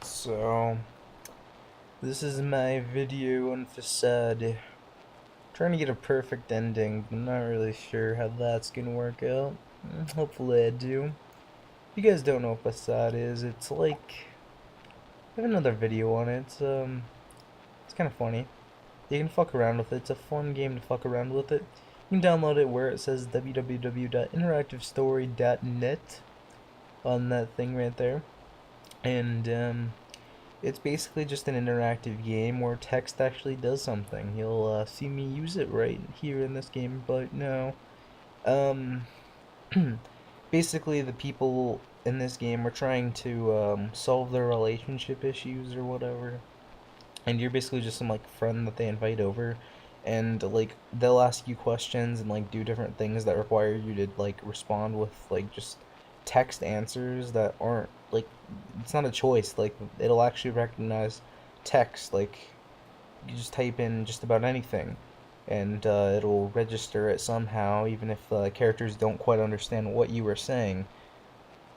So, this is my video on Facade. Trying to get a perfect ending, but I'm not really sure how that's gonna work out. Hopefully I do. If you guys don't know what Facade is, it's like I have another video on it. It's kind of funny. You can fuck around with it. It's a fun game to fuck around with it. You can download it where it says www.interactivestory.net on that thing right there. And it's basically just an interactive game where text actually does something. You'll see me use it right here in this game, but no. Um, Basically, the people in this game are trying to solve their relationship issues or whatever, and you're basically just some like friend that they invite over, and like they'll ask you questions and like do different things that require you to like respond with like just text answers that aren't like it's not a choice. Like it'll actually recognize text. Like you just type in just about anything, and it'll register it somehow, even if characters don't quite understand what you were saying.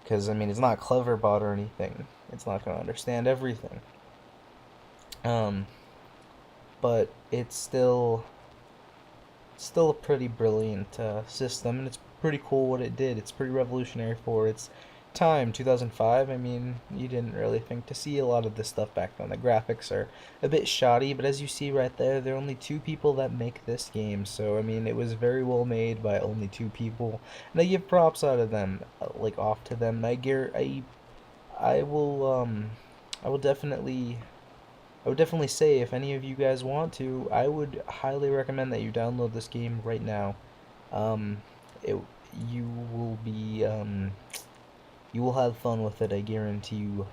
Because I mean, it's not clever bot or anything. It's not gonna understand everything. Um, but it's still a pretty brilliant system, and it's pretty cool what it did. It's pretty revolutionary for its time. 2005, I mean, you didn't really think to see a lot of this stuff back then. The graphics are a bit shoddy, but as you see right there are only two people that make this game, so I mean, it was very well made by only two people, and I give props out of them, like off to them. I will I will definitely I would definitely say if any of you guys want to, I would highly recommend that you download this game right now. Um, it you will be you will have fun with it. I guarantee you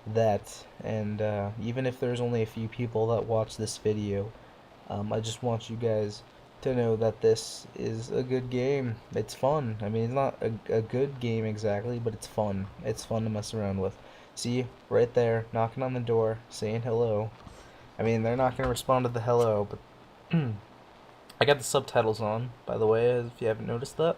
that. And even if there's only a few people that watch this video, I just want you guys to know that this is a good game. It's fun. I mean, it's not a good game exactly, but it's fun. It's fun to mess around with. See, right there, knocking on the door, saying hello. I mean, they're not going to respond to the hello, but I got the subtitles on, by the way, if you haven't noticed that.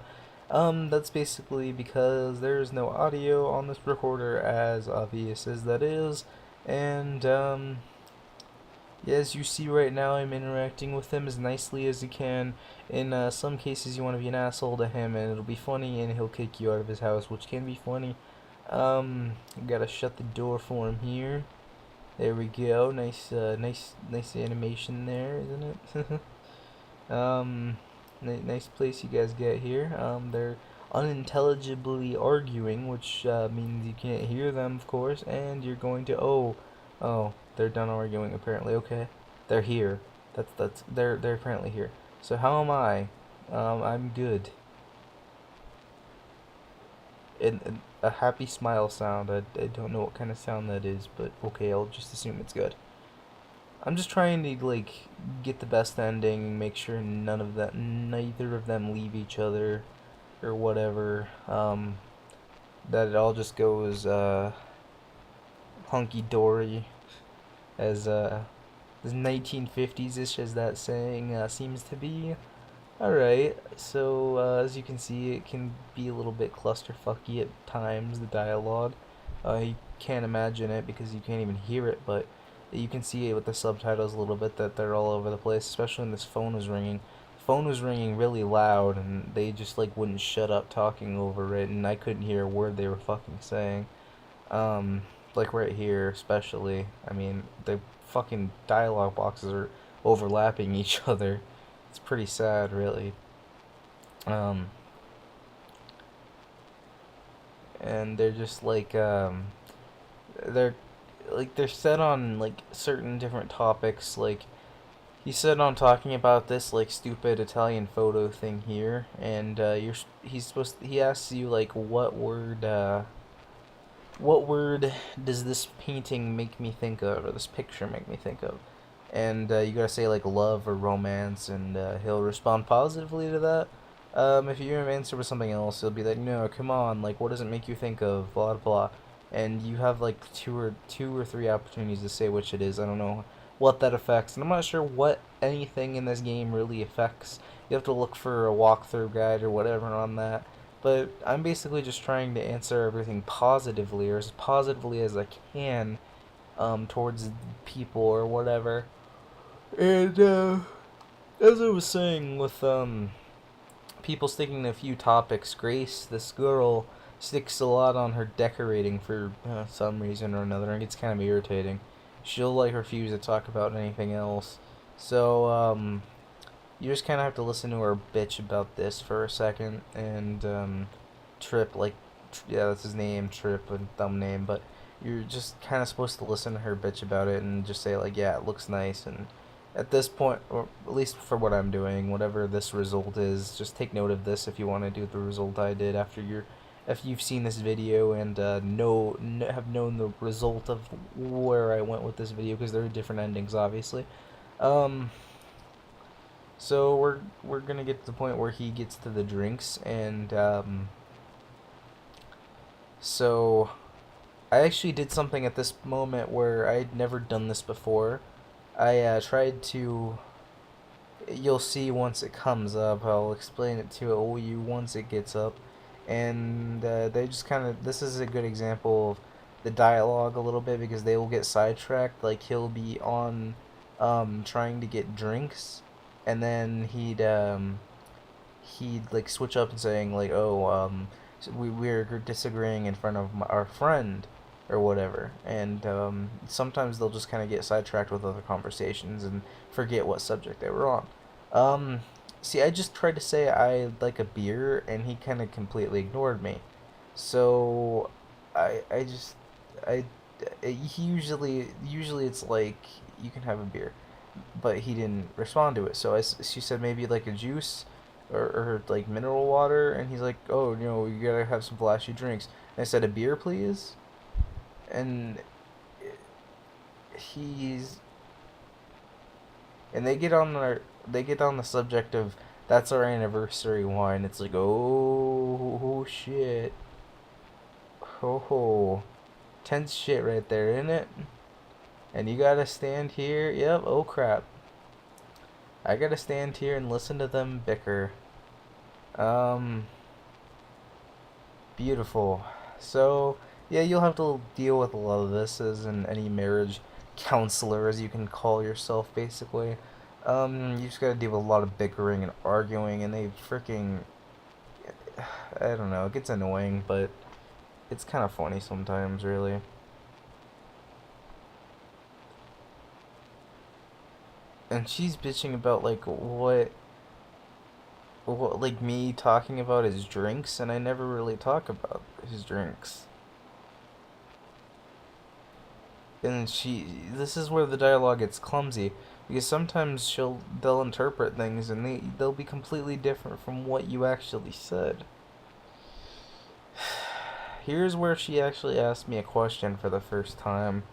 That's basically because there's no audio on this recorder, as obvious as that is, and, yeah, as you see right now, I'm interacting with him as nicely as he can. In some cases, you want to be an asshole to him, and it'll be funny, and he'll kick you out of his house, which can be funny. Gotta shut the door for him here. There we go. Nice animation there, isn't it? Nice place you guys get here. They're unintelligibly arguing, which means you can't hear them, of course, and you're going to they're done arguing apparently. Okay, they're here. They're apparently here. So how am I? I'm good. And a happy smile sound. I don't know what kind of sound that is, but okay, I'll just assume it's good. I'm just trying to like get the best ending, make sure neither of them leave each other or whatever. That it all just goes hunky dory as 1950s-ish as that saying seems to be. Alright, so as you can see, it can be a little bit clusterfucky at times, the dialogue. You can't imagine it because you can't even hear it, but you can see it with the subtitles a little bit that they're all over the place, especially when this phone was ringing. The phone was ringing really loud, and they just like wouldn't shut up talking over it, and I couldn't hear a word they were fucking saying. Like right here, especially. I mean, the fucking dialogue boxes are overlapping each other. It's pretty sad, really. Um, and they're just they're they're set on like certain different topics. Like he's set on talking about this like stupid Italian photo thing here, and he asks you like what word does this painting make me think of, or this picture make me think of? And you gotta say like love or romance, and he'll respond positively to that. If you answer with something else, he'll be like, no, come on, like what does it make you think of, blah blah. And you have like two or three opportunities to say which it is. I don't know what that affects, and I'm not sure what anything in this game really affects. You have to look for a walkthrough guide or whatever on that. But I'm basically just trying to answer everything positively, or as positively as I can, towards people or whatever. And as I was saying, with people sticking to a few topics, Grace, this girl, sticks a lot on her decorating for some reason or another, and it's kind of irritating. She'll like refuse to talk about anything else. So you just kind of have to listen to her bitch about this for a second, and Trip, like, yeah, that's his name, Trip, a dumb name, but you're just kind of supposed to listen to her bitch about it and just say, like, yeah, it looks nice, and at this point, or at least for what I'm doing, whatever this result is, just take note of this if you want to do the result I did if you've seen this video and have known the result of where I went with this video, because there are different endings, obviously. Um, so we're gonna get to the point where he gets to the drinks, and so I actually did something at this moment where I'd never done this before. I tried to. You'll see once it comes up. I'll explain it to you once it gets up, and they just kind of. This is a good example of the dialogue a little bit, because they will get sidetracked. Like, he'll be on, trying to get drinks, and then he'd like switch up and saying, like, oh, so we're disagreeing in front of our friend or whatever, and sometimes they'll just kind of get sidetracked with other conversations and forget what subject they were on. um See, I just tried to say I like a beer, and he kind of completely ignored me. So I just I he usually it's like, you can have a beer, but he didn't respond to it. So she said maybe like a juice, or like mineral water, and he's like, oh, you gotta have some flashy drinks. And I said, a beer, please. And he's and they get on the subject of, that's our anniversary wine. It's like, oh shit, ho, tense shit right there, isn't it? And you gotta stand here. Yep. Oh crap. I gotta stand here and listen to them bicker. Um, Beautiful. So, yeah, you'll have to deal with a lot of this as in any marriage counselor, as you can call yourself, basically. You just gotta deal with a lot of bickering and arguing, and they freaking. I don't know, it gets annoying, but it's kind of funny sometimes, really. And she's bitching about, like, like, me talking about his drinks, and I never really talk about his drinks. And this is where the dialogue gets clumsy, because sometimes they'll interpret things, and they'll be completely different from what you actually said. Here's where she actually asked me a question for the first time,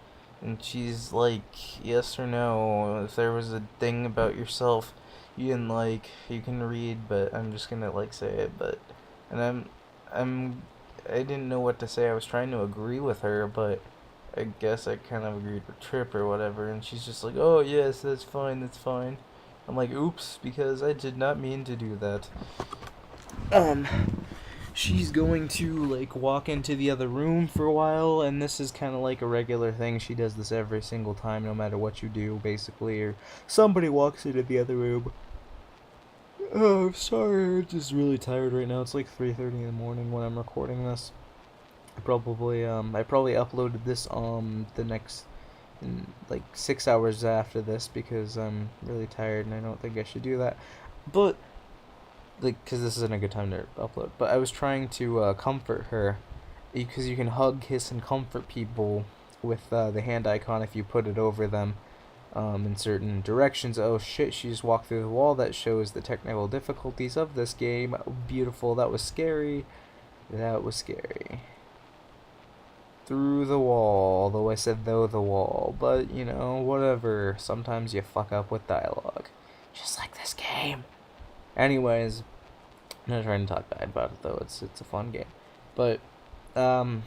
and she's like, yes or no, if there was a thing about yourself you didn't like, you can read, but I'm just gonna, like, say it. But and I'm I didn't know what to say. I was trying to agree with her, but I guess I kind of agreed with Trip or whatever, and she's just like, oh yes, that's fine, that's fine. I'm like, oops, because I did not mean to do that. um she's going to, like, walk into the other room for a while, and this is kind of like a regular thing. She does this every single time, no matter what you do, basically, or somebody walks into the other room. Oh, I'm sorry, I'm just really tired right now. It's like 3:30 in the morning when I'm recording this. I probably uploaded this the next, like, 6 hours after this, because I'm really tired and I don't think I should do that. But, like, because this isn't a good time to upload. But I was trying to comfort her, because you can hug, kiss, and comfort people with the hand icon if you put it over them, in certain directions. Oh shit, she just walked through the wall. That shows the technical difficulties of this game. Beautiful. That was scary. That was scary. Through the wall, although I said though the wall, but whatever. Sometimes you fuck up with dialogue. Just like this game. Anyways, I'm not trying to talk bad about it though. It's a fun game. But and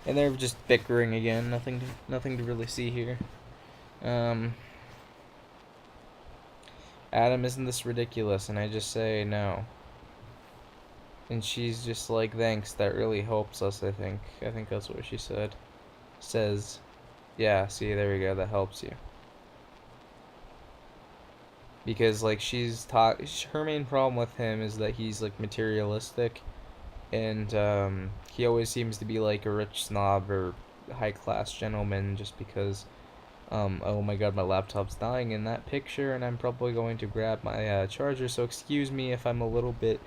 they're just bickering again. Nothing to really see here. Adam, isn't this ridiculous? And I just say no. And she's just like, thanks, that really helps us, I think. I think that's what she says. Yeah, see, there we go. That helps you. Because like her main problem with him is that he's like materialistic, and he always seems to be like a rich snob or high class gentleman just because oh my god, my laptop's dying in that picture, and I'm probably going to grab my charger, so excuse me if I'm a little bit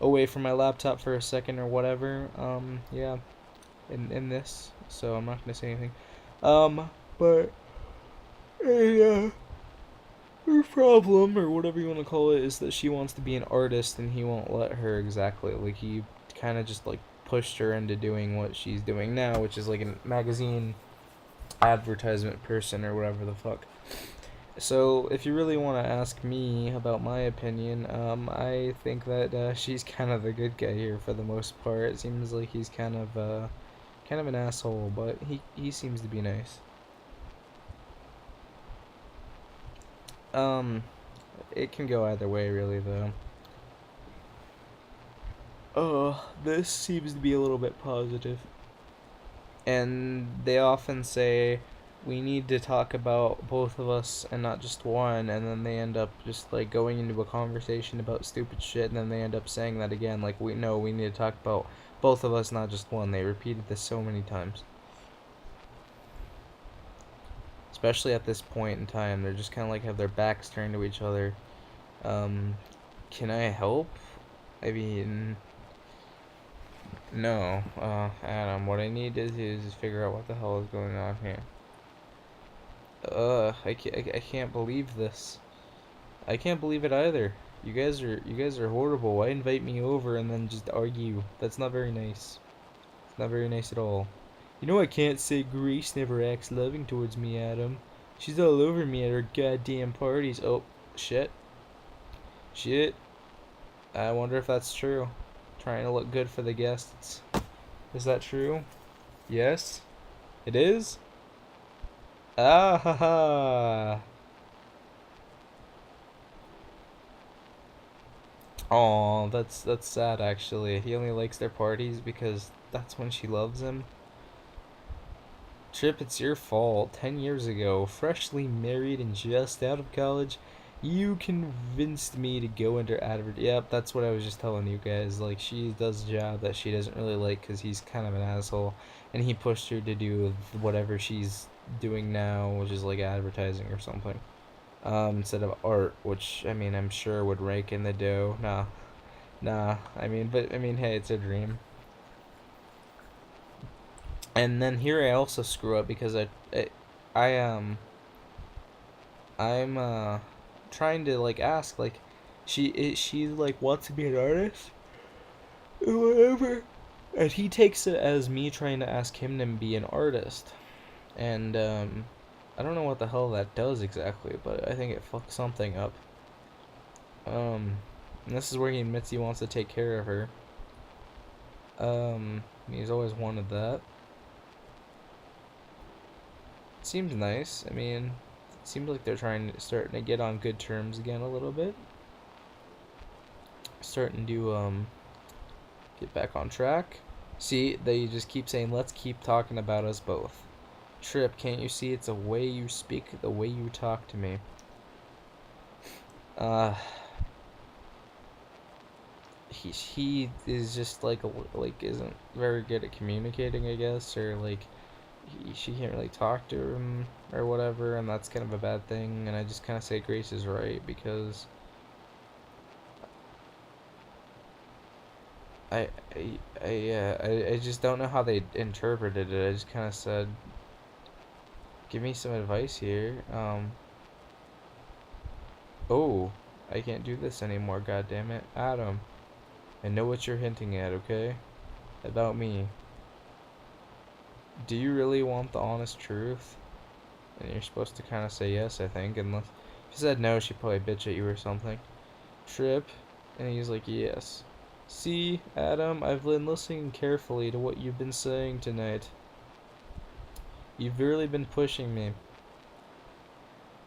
away from my laptop for a second or whatever. Yeah, in this, so I'm not gonna say anything. But her problem, or whatever you want to call it, is that she wants to be an artist, and he won't let her exactly. Like, he kind of just, like, pushed her into doing what she's doing now, which is, like, a magazine advertisement person, or whatever the fuck. So, if you really want to ask me about my opinion, I think that, she's kind of the good guy here for the most part. It seems like he's kind of an asshole, but he seems to be nice. Um, it can go either way, really, though. This seems to be a little bit positive. And they often say we need to talk about both of us and not just one, and then they end up just like going into a conversation about stupid shit, and then they end up saying that again, like we need to talk about both of us, not just one. They repeated this so many times. Especially at this point in time, they're just kind of like have their backs turned to each other. Um, can I help? I mean, no, Adam, what I need to do is figure out what the hell is going on here. I can't believe this. I can't believe it either. You guys are horrible. Why invite me over and then just argue? That's not very nice. It's not very nice at all. You know I can't say Grace never acts loving towards me, Adam. She's all over me at her goddamn parties. Oh, shit. Shit. I wonder if that's true. Trying to look good for the guests. Is that true? Yes? It is? Ah ha ha. Oh, that's sad actually. He only likes their parties because that's when she loves him. Trip, it's your fault. 10 years ago, freshly married and just out of college, you convinced me to go into advert. Yep, that's what I was just telling you guys. Like, she does a job that she doesn't really like because he's kind of an asshole, and he pushed her to do whatever she's doing now, which is like advertising or something. Instead of art, which I mean I'm sure would rake in the dough. Nah. I mean, hey, it's a dream. And then here I also screw up because I I'm trying to like ask like she like wants to be an artist or whatever, and he takes it as me trying to ask him to be an artist, and I don't know what the hell that does exactly, but I think it fucks something up. And this is where he admits he wants to take care of her. He's always wanted that. Seems nice. I mean, it seems like they're starting to get on good terms again a little bit. Starting to get back on track. See, they just keep saying, "Let's keep talking about us both." Trip, can't you see it's a way you speak, the way you talk to me? Uh, he is just like isn't very good at communicating, I guess, or like she can't really talk to him or whatever, and that's kind of a bad thing. And I just kind of say Grace is right because I just don't know how they interpreted it. I just kind of said, "Give me some advice here." Oh, I can't do this anymore. God damn it, Adam. I know what you're hinting at, okay? About me. Do you really want the honest truth? And you're supposed to kind of say yes, I think. Unless if you said no, she'd probably bitch at you or something. Trip. And he's like, yes. See, Adam, I've been listening carefully to what you've been saying tonight. You've really been pushing me.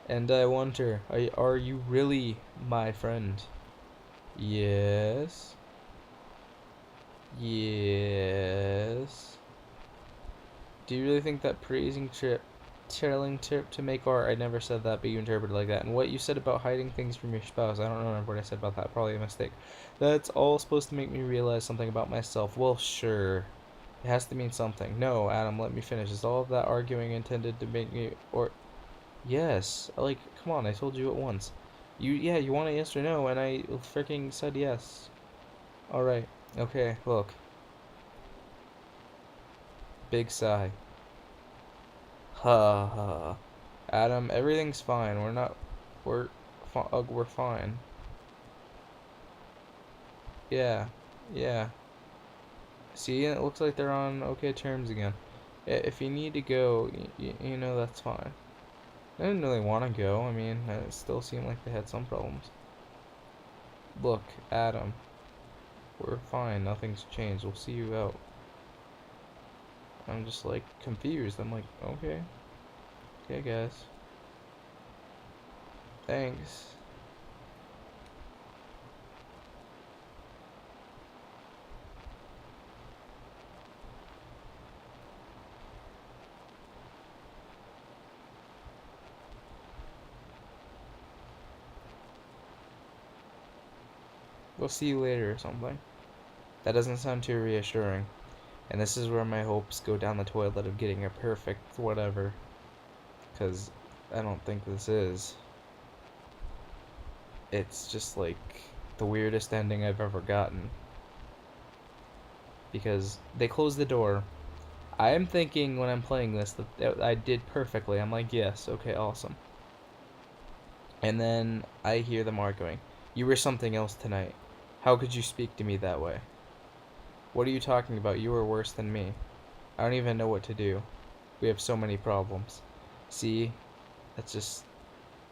And I wonder, are you really my friend? Yes. Yes. Do you really think that praising Trip telling to make art. I never said that, but you interpreted it like that. And what you said about hiding things from your spouse, I don't remember what I said about that. Probably a mistake. That's all supposed to make me realize something about myself. Well, sure. It has to mean something. No, Adam, let me finish. Is all of that arguing intended to make me, or yes? Like, come on, I told you it once. Yeah, you want a yes or no, and I freaking said yes. All right. Okay, look. Big sigh. Ha ha. Adam, everything's fine. We're, we're fine. Yeah, yeah. See, it looks like they're on okay terms again. If you need to go, you know that's fine. I didn't really want to go. I mean, it still seemed like they had some problems. Look, Adam, we're fine. Nothing's changed. We'll see you out. I'm just like confused. I'm like, okay, okay, guys. Thanks. We'll see you later or something. That doesn't sound too reassuring. And this is where my hopes go down the toilet of getting a perfect whatever. Because I don't think this is. It's just like the weirdest ending I've ever gotten. Because they close the door. I am thinking when I'm playing this that I did perfectly. I'm like, yes, okay, awesome. And then I hear them arguing. You were something else tonight. How could you speak to me that way? What are you talking about? You were worse than me. I don't even know what to do. We have so many problems. See? That's just...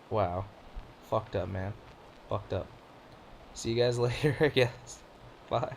wow. Fucked up, man. Fucked up. See you guys later, I guess. Bye.